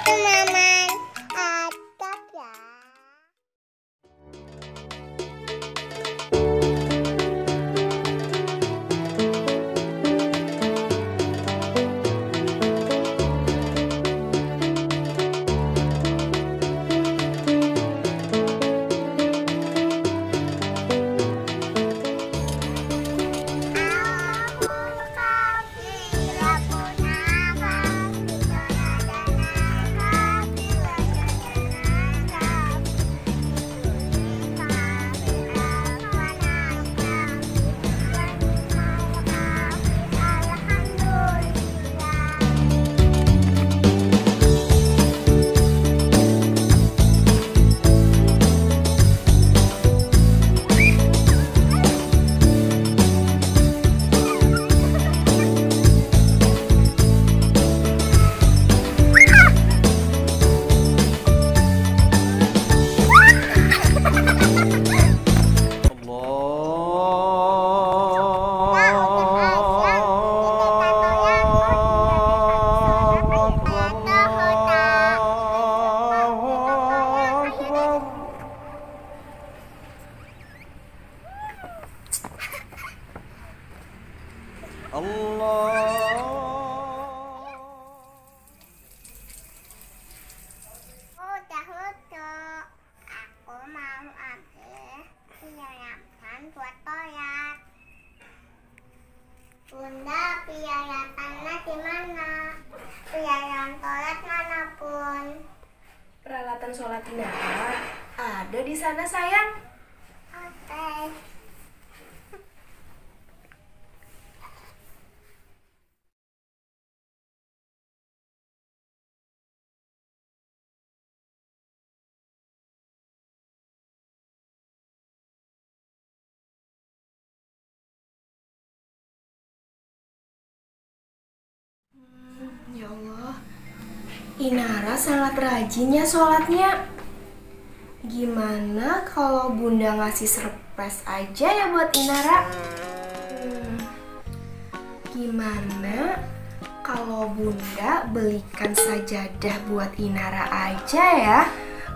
teman-teman. Adab ya. Aku mau ambil piarakan buat toilet. Bunda, piarakannya di mana? Piaraan toilet mana, Bun? Peralatan sholat Inara ada di sana, sayang. Oke. Ya Allah, Inara sangat rajin ya sholatnya. Gimana kalau Bunda ngasih surprise aja ya buat Inara? Gimana kalau Bunda belikan sajadah buat Inara aja ya,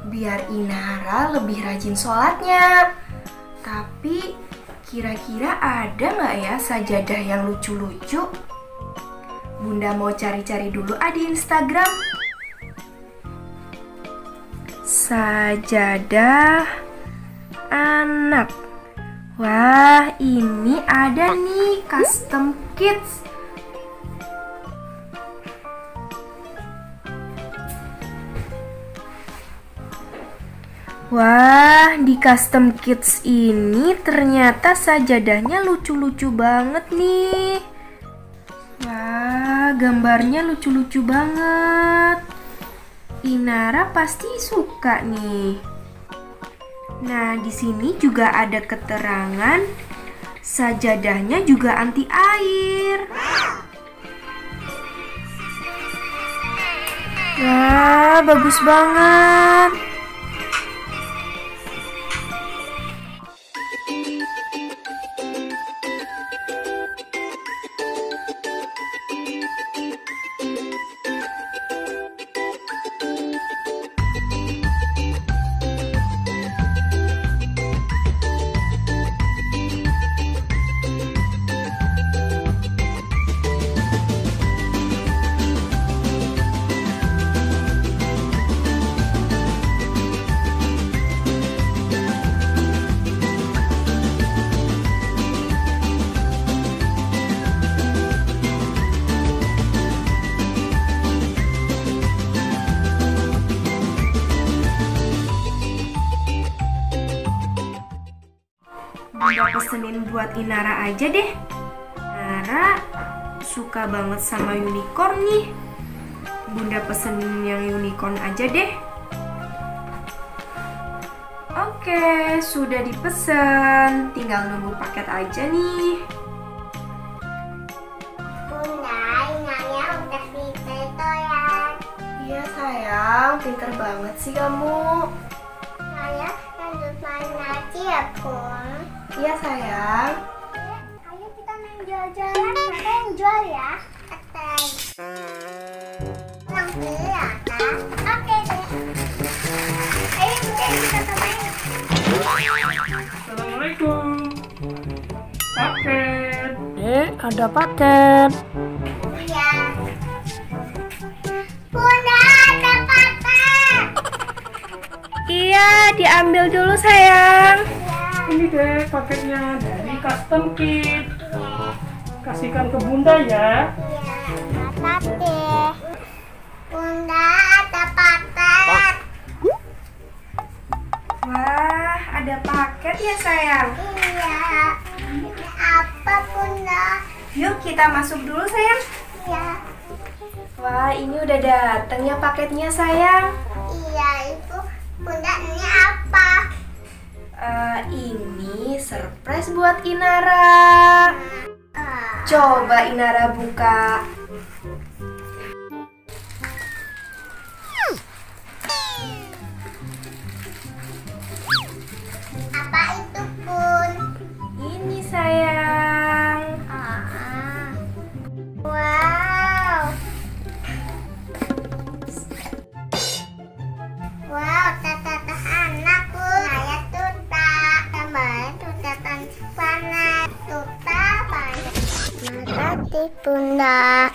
biar Inara lebih rajin sholatnya. Tapi kira-kira ada nggak ya sajadah yang lucu-lucu? Bunda mau cari-cari dulu di Instagram. Sajadah anak. Wah, ini ada nih custom kids. Wah, di custom kids ini ternyata sajadahnya lucu-lucu banget nih. Wah, gambarnya lucu-lucu banget. Inara pasti suka nih. Nah, di sini juga ada keterangan sajadahnya juga anti air. Wah, bagus banget. Bunda pesenin buat Inara aja deh. Inara suka banget sama unicorn nih. Bunda pesenin yang unicorn aja deh. Oke, sudah dipesan. Tinggal nunggu paket aja nih. Bunda, Inanya udah bisa toilet. Iya sayang, pinter banget sih kamu. Saya lanjut main lagi ya, Bun. Iya sayang. Ayo kita main jual-jualan. Siapa yang jual ya? Oke. Pulang dulu ya. mata. Oke deh. Ayo Bunda kita main. Assalamualaikum. Paket. Ada paket. Iya. Bunda ada paket. Iya, diambil dulu sayang. Ini deh paketnya dari Custom Kit. Kasihkan ke Bunda ya. Iya, deh. Bunda ada paket. Wah, ada paket ya sayang. Iya. Ini apa Bunda? Yuk kita masuk dulu sayang. Iya. Wah, ini udah datang ya paketnya sayang. Iya itu. Bunda ini apa? Ini surprise buat Inara. Coba Inara buka. Apa itu Bun? Ini sayang. Wow. Wow, tata anak Bun. Saya tuta. Gambarnya tuta panas. Tuta panas. Makasih Bunda.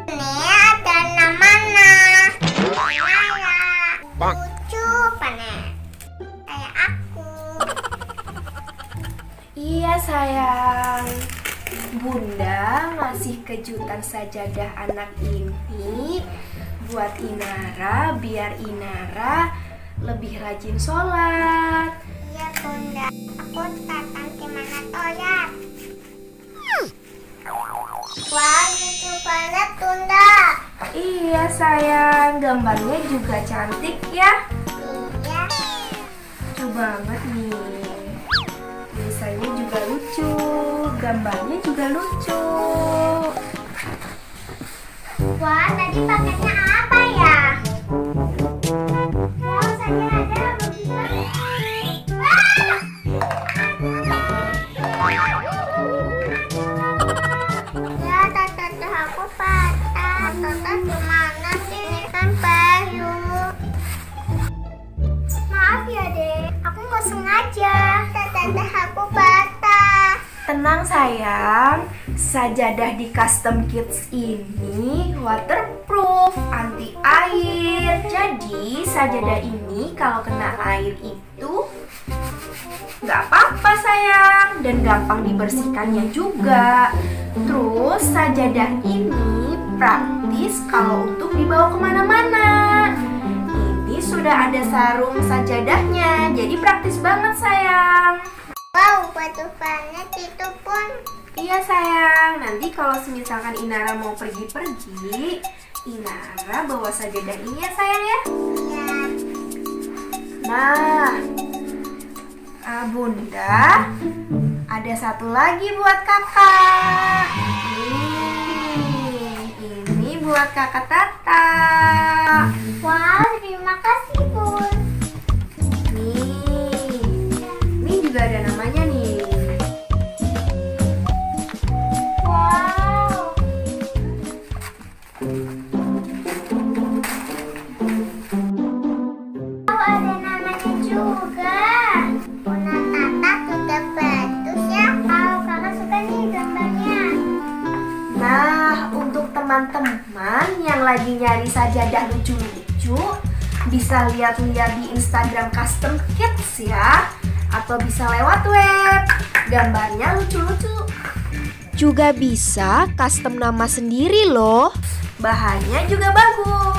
Ini ada namanya. Naya. Lucu panas. Kayak aku. Iya sayang. Bunda ngasih kejutan sajadah anak ini buat Inara biar Inara lebih rajin sholat. Iya Bunda. Aku datang gimana toyat. Wah, lucu banget Bunda. Iya sayang, gambarnya juga cantik ya. Iya. Lucu banget nih. Desainnya juga lucu, gambarnya juga lucu. Wah, tadi paketnya apa ya? Wah, saya ada begini. Ya, tata aku patah. Tata gimana sih? Ini kan bayu. Maaf ya, Dek. Aku nggak sengaja. Tata aku patah. Tenang sayang, sajadah di Custom Kids ini waterproof, anti air. Jadi sajadah ini kalau kena air itu nggak apa-apa sayang, dan gampang dibersihkannya juga. Terus sajadah ini praktis kalau untuk dibawa kemana-mana. Ini sudah ada sarung sajadahnya, jadi praktis banget sayang. Wow, batu banget itu Pun. Iya sayang, nanti kalau misalkan Inara mau pergi-pergi, Inara bawa sajadah ini ya sayang ya. Ya. Nah, Bunda, ada satu lagi buat kakak. Ini buat kakak Tata. Wow, terima kasih Bun. Ini juga ada namanya nih. Wow. Oh, ada namanya juga. Bunda Tata sudah bagus ya. Oh, kakak suka nih gambarnya. Nah, untuk teman-teman yang lagi nyari sajadah lucu-lucu, bisa lihat-lihat di Instagram Custom Kids ya, atau bisa lewat web. Gambarnya lucu-lucu. Juga bisa custom nama sendiri loh. Bahannya juga bagus.